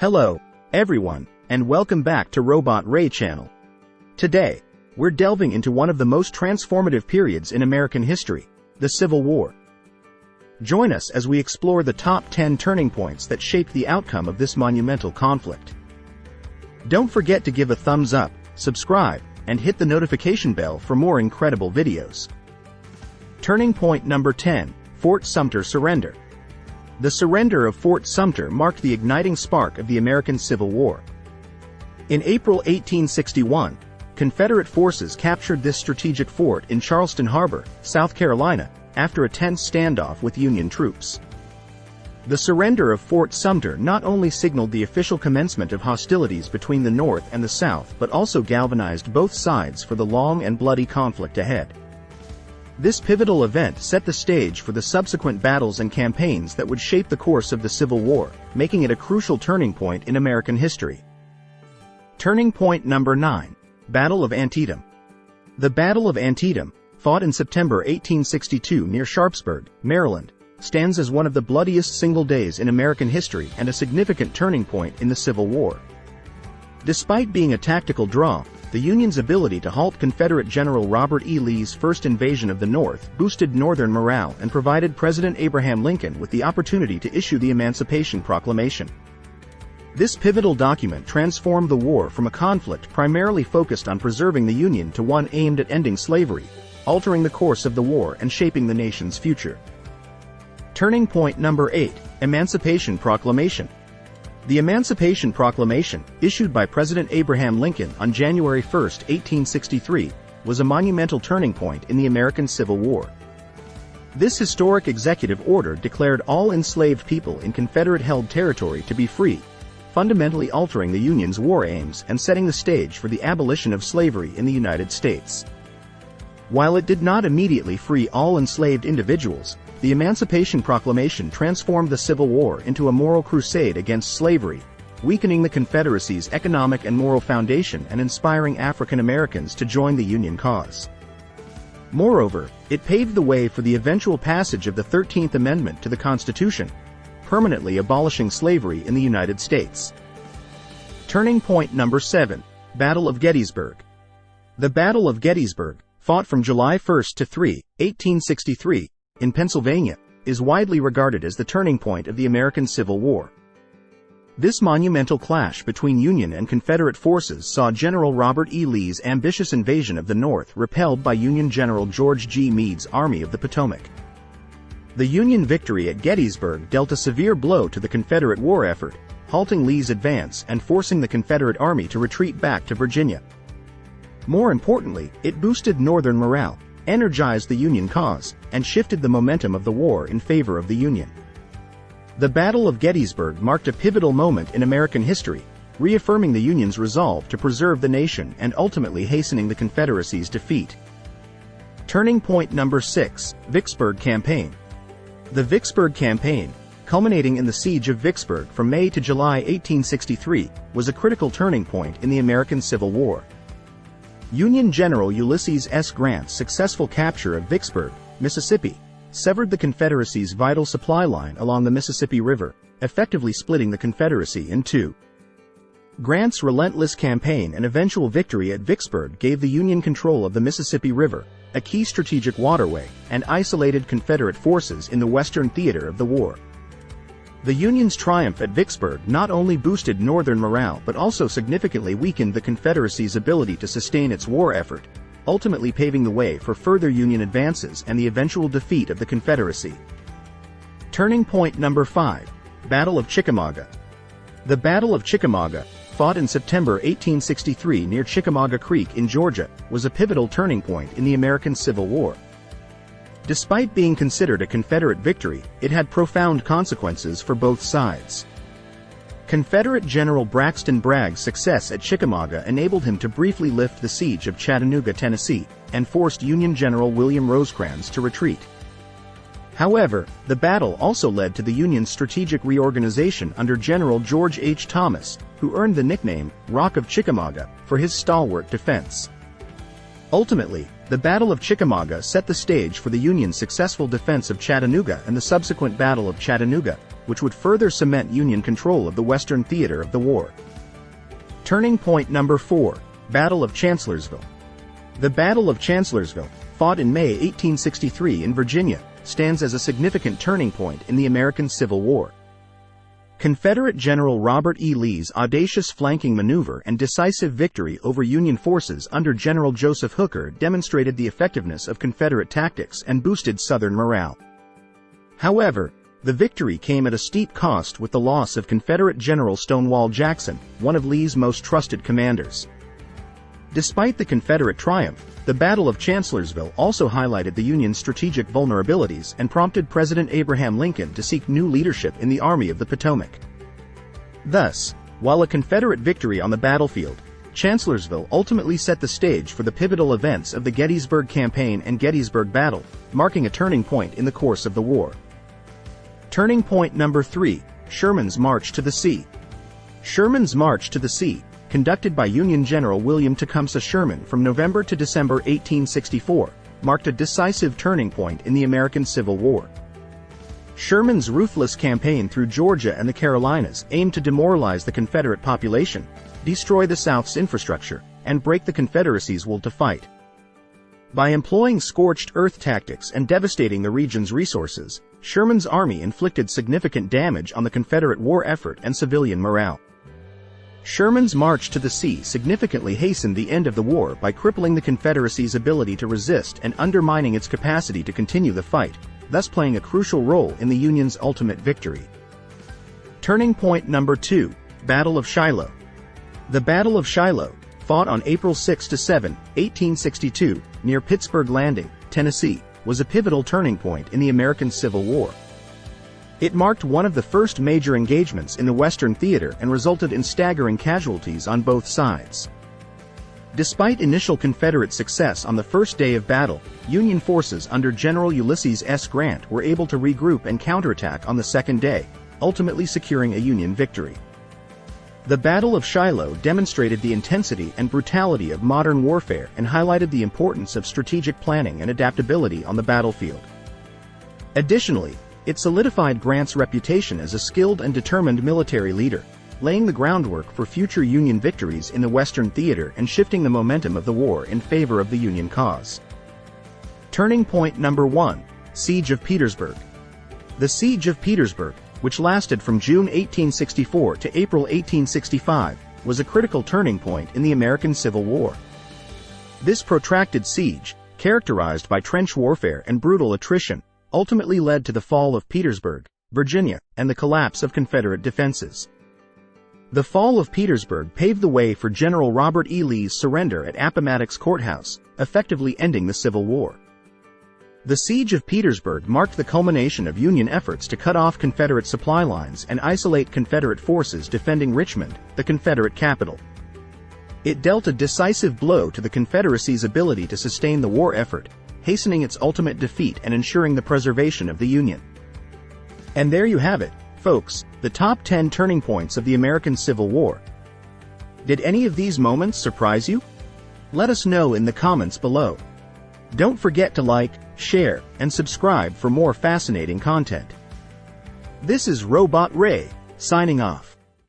Hello, everyone, and welcome back to RobotRay channel. Today, we're delving into one of the most transformative periods in American history, the Civil War. Join us as we explore the top 10 turning points that shaped the outcome of this monumental conflict. Don't forget to give a thumbs up, subscribe, and hit the notification bell for more incredible videos. Turning point number 10, Fort Sumter surrender. The surrender of Fort Sumter marked the igniting spark of the American Civil War. In April 1861, Confederate forces captured this strategic fort in Charleston Harbor, South Carolina, after a tense standoff with Union troops. The surrender of Fort Sumter not only signaled the official commencement of hostilities between the North and the South but also galvanized both sides for the long and bloody conflict ahead. This pivotal event set the stage for the subsequent battles and campaigns that would shape the course of the Civil War, making it a crucial turning point in American history. Turning point number 9, Battle of Antietam. The Battle of Antietam, fought in September 1862 near Sharpsburg, Maryland, stands as one of the bloodiest single days in American history and a significant turning point in the Civil War. Despite being a tactical draw, the Union's ability to halt Confederate General Robert E. Lee's first invasion of the North boosted Northern morale and provided President Abraham Lincoln with the opportunity to issue the Emancipation Proclamation. This pivotal document transformed the war from a conflict primarily focused on preserving the Union to one aimed at ending slavery, altering the course of the war and shaping the nation's future. Turning point number 8, Emancipation Proclamation. The Emancipation Proclamation, issued by President Abraham Lincoln on January 1, 1863, was a monumental turning point in the American Civil War. This historic executive order declared all enslaved people in Confederate-held territory to be free, fundamentally altering the Union's war aims and setting the stage for the abolition of slavery in the United States. While it did not immediately free all enslaved individuals, the Emancipation Proclamation transformed the Civil War into a moral crusade against slavery, weakening the Confederacy's economic and moral foundation and inspiring African Americans to join the Union cause. Moreover, it paved the way for the eventual passage of the 13th Amendment to the Constitution, permanently abolishing slavery in the United States. Turning point number 7, Battle of Gettysburg. The Battle of Gettysburg, fought from July 1 to 3, 1863, in Pennsylvania, is widely regarded as the turning point of the American Civil War. This monumental clash between Union and Confederate forces saw General Robert E. Lee's ambitious invasion of the North repelled by Union General George G. Meade's Army of the Potomac. The Union victory at Gettysburg dealt a severe blow to the Confederate war effort, halting Lee's advance and forcing the Confederate Army to retreat back to Virginia. More importantly, it boosted Northern morale, energized the Union cause, and shifted the momentum of the war in favor of the Union. The Battle of Gettysburg marked a pivotal moment in American history, reaffirming the Union's resolve to preserve the nation and ultimately hastening the Confederacy's defeat. Turning point number 6, Vicksburg Campaign. The Vicksburg Campaign, culminating in the Siege of Vicksburg from May to July 1863, was a critical turning point in the American Civil War. Union General Ulysses S. Grant's successful capture of Vicksburg, Mississippi, severed the Confederacy's vital supply line along the Mississippi River, effectively splitting the Confederacy in two. Grant's relentless campaign and eventual victory at Vicksburg gave the Union control of the Mississippi River, a key strategic waterway, and isolated Confederate forces in the western theater of the war. The Union's triumph at Vicksburg not only boosted Northern morale but also significantly weakened the Confederacy's ability to sustain its war effort, ultimately paving the way for further Union advances and the eventual defeat of the Confederacy. Turning point number 5, Battle of Chickamauga. The Battle of Chickamauga, fought in September 1863 near Chickamauga Creek in Georgia, was a pivotal turning point in the American Civil War. Despite being considered a Confederate victory, it had profound consequences for both sides. Confederate General Braxton Bragg's success at Chickamauga enabled him to briefly lift the siege of Chattanooga, Tennessee, and forced Union General William Rosecrans to retreat. However, the battle also led to the Union's strategic reorganization under General George H. Thomas, who earned the nickname Rock of Chickamauga for his stalwart defense. Ultimately, the Battle of Chickamauga set the stage for the Union's successful defense of Chattanooga and the subsequent Battle of Chattanooga, which would further cement Union control of the western theater of the war. Turning point number 4. Battle of Chancellorsville. The Battle of Chancellorsville, fought in May 1863 in Virginia, stands as a significant turning point in the American Civil War. Confederate General Robert E. Lee's audacious flanking maneuver and decisive victory over Union forces under General Joseph Hooker demonstrated the effectiveness of Confederate tactics and boosted Southern morale. However, the victory came at a steep cost with the loss of Confederate General Stonewall Jackson, one of Lee's most trusted commanders. Despite the Confederate triumph, the Battle of Chancellorsville also highlighted the Union's strategic vulnerabilities and prompted President Abraham Lincoln to seek new leadership in the Army of the Potomac. Thus, while a Confederate victory on the battlefield, Chancellorsville ultimately set the stage for the pivotal events of the Gettysburg Campaign and Gettysburg Battle, marking a turning point in the course of the war. Turning point number 3. Sherman's March to the Sea. Sherman's March to the Sea, conducted by Union General William Tecumseh Sherman from November to December 1864, marked a decisive turning point in the American Civil War. Sherman's ruthless campaign through Georgia and the Carolinas aimed to demoralize the Confederate population, destroy the South's infrastructure, and break the Confederacy's will to fight. By employing scorched earth tactics and devastating the region's resources, Sherman's army inflicted significant damage on the Confederate war effort and civilian morale. Sherman's march to the sea significantly hastened the end of the war by crippling the Confederacy's ability to resist and undermining its capacity to continue the fight, thus playing a crucial role in the Union's ultimate victory. Turning point number 2. Battle of Shiloh. The Battle of Shiloh, fought on April 6–7, 1862, near Pittsburg Landing, Tennessee, was a pivotal turning point in the American Civil War. It marked one of the first major engagements in the Western theater and resulted in staggering casualties on both sides. Despite initial Confederate success on the first day of battle, Union forces under General Ulysses S. Grant were able to regroup and counterattack on the second day, ultimately securing a Union victory. The Battle of Shiloh demonstrated the intensity and brutality of modern warfare and highlighted the importance of strategic planning and adaptability on the battlefield. Additionally, it solidified Grant's reputation as a skilled and determined military leader, laying the groundwork for future Union victories in the Western theater and shifting the momentum of the war in favor of the Union cause. Turning point number 1. Siege of Petersburg. The Siege of Petersburg, which lasted from June 1864 to April 1865, was a critical turning point in the American Civil War. This protracted siege, characterized by trench warfare and brutal attrition, ultimately led to the fall of Petersburg, Virginia, and the collapse of Confederate defenses. The fall of Petersburg paved the way for General Robert E. Lee's surrender at Appomattox Courthouse, effectively ending the Civil War. The Siege of Petersburg marked the culmination of Union efforts to cut off Confederate supply lines and isolate Confederate forces defending Richmond, the Confederate capital. It dealt a decisive blow to the Confederacy's ability to sustain the war effort, hastening its ultimate defeat and ensuring the preservation of the Union. And there you have it, folks, the top 10 turning points of the American Civil War. Did any of these moments surprise you? Let us know in the comments below. Don't forget to like, share, and subscribe for more fascinating content. This is RobotRay, signing off.